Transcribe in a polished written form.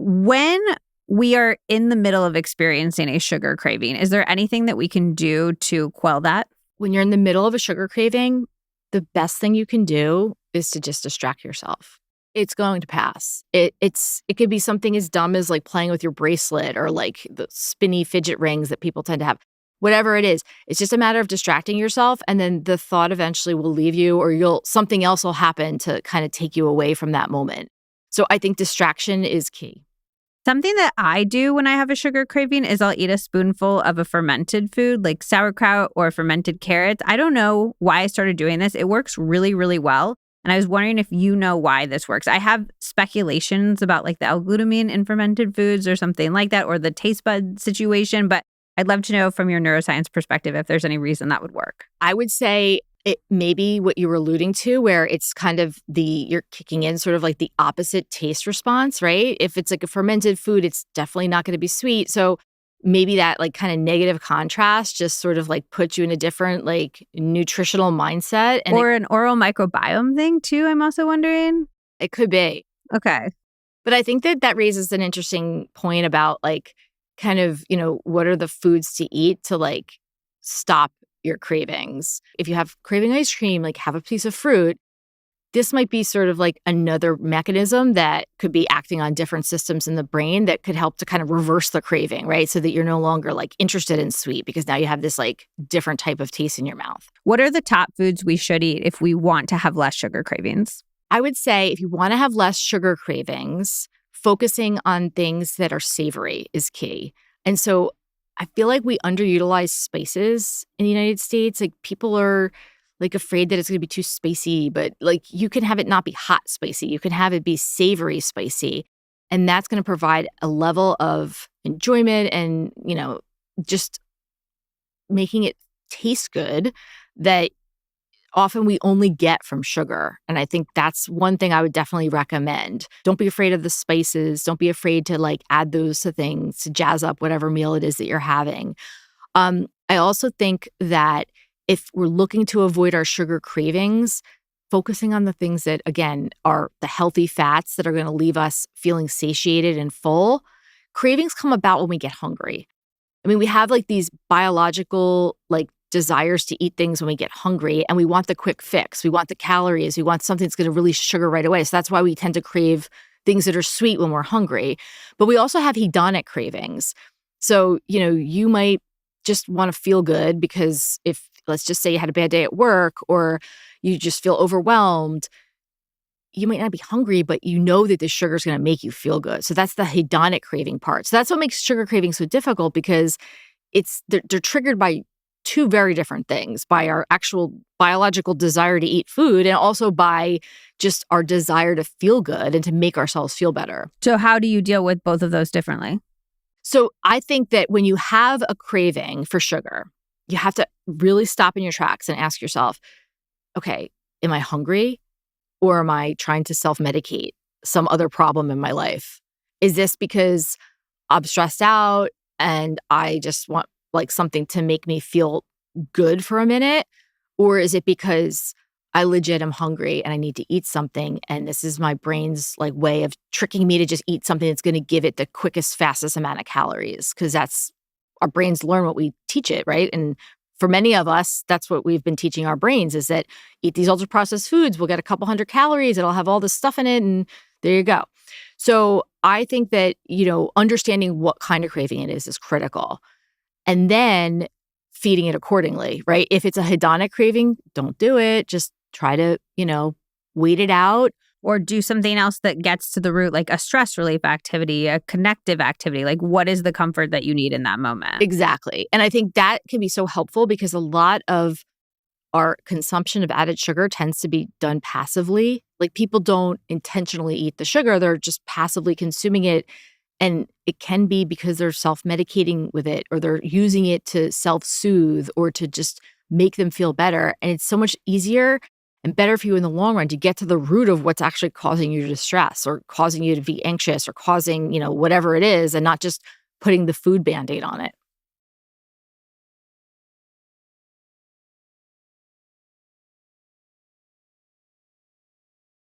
When we are in the middle of experiencing a sugar craving, is there anything that we can do to quell that? When you're in the middle of a sugar craving, the best thing you can do is to just distract yourself. It's going to pass. It could be something as dumb as like playing with your bracelet or like the spinny fidget rings that people tend to have. Whatever it is, it's just a matter of distracting yourself, and then the thought eventually will leave you, or something else will happen to kind of take you away from that moment. So I think distraction is key. Something that I do when I have a sugar craving is I'll eat a spoonful of a fermented food like sauerkraut or fermented carrots. I don't know why I started doing this. It works really, really well. And I was wondering if you know why this works. I have speculations about like the L-glutamine in fermented foods or something like that, or the taste bud situation, but I'd love to know from your neuroscience perspective if there's any reason that would work. I would say it may be what you were alluding to, where it's kind of you're kicking in sort of like the opposite taste response, right? If it's like a fermented food, it's definitely not going to be sweet. So maybe that like kind of negative contrast just sort of like puts you in a different like nutritional mindset. And or an oral microbiome thing too, I'm also wondering. It could be. Okay. But I think that raises an interesting point about like kind of, what are the foods to eat to like stop your cravings. If you have craving ice cream, like have a piece of fruit. This might be sort of like another mechanism that could be acting on different systems in the brain that could help to kind of reverse the craving, right? So that you're no longer like interested in sweet because now you have this like different type of taste in your mouth. What are the top foods we should eat if we want to have less sugar cravings? I would say if you want to have less sugar cravings, focusing on things that are savory is key. And so I feel like we underutilize spices in the United States. Like people are like afraid that it's going to be too spicy, but like you can have it not be hot spicy. You can have it be savory spicy. And that's going to provide a level of enjoyment and, just making it taste good that often we only get from sugar. And I think that's one thing I would definitely recommend. Don't be afraid of the spices. Don't be afraid to like add those to things to jazz up whatever meal it is that you're having. I also think that if we're looking to avoid our sugar cravings, focusing on the things that, again, are the healthy fats that are going to leave us feeling satiated and full. Cravings come about when we get hungry. I mean, we have like these biological like desires to eat things when we get hungry, and we want the quick fix. We want the calories. We want something that's going to release sugar right away. So that's why we tend to crave things that are sweet when we're hungry. But we also have hedonic cravings. So, you might just want to feel good because if, let's just say you had a bad day at work or you just feel overwhelmed, you might not be hungry, but you know that the sugar is going to make you feel good. So that's the hedonic craving part. So that's what makes sugar craving so difficult because they're triggered by two very different things, by our actual biological desire to eat food and also by just our desire to feel good and to make ourselves feel better. So how do you deal with both of those differently? So I think that when you have a craving for sugar, you have to really stop in your tracks and ask yourself, okay, am I hungry or am I trying to self-medicate some other problem in my life? Is this because I'm stressed out and I just want like something to make me feel good for a minute? Or is it because I legit am hungry and I need to eat something and this is my brain's like way of tricking me to just eat something that's going to give it the quickest, fastest amount of calories? Because that's our brains learn what we teach it, right? And for many of us, that's what we've been teaching our brains is that eat these ultra-processed foods, we'll get a couple hundred calories, it'll have all this stuff in it, and there you go. So I think that, understanding what kind of craving it is critical. And then feeding it accordingly, right? If it's a hedonic craving, don't do it. Just try to, wait it out. Or do something else that gets to the root, like a stress relief activity, a connective activity. Like what is the comfort that you need in that moment? Exactly. And I think that can be so helpful because a lot of our consumption of added sugar tends to be done passively. Like people don't intentionally eat the sugar, they're just passively consuming it. And it can be because they're self-medicating with it or they're using it to self-soothe or to just make them feel better. And it's so much easier and better for you in the long run to get to the root of what's actually causing you distress or causing you to be anxious or causing, whatever it is and not just putting the food Band-Aid on it.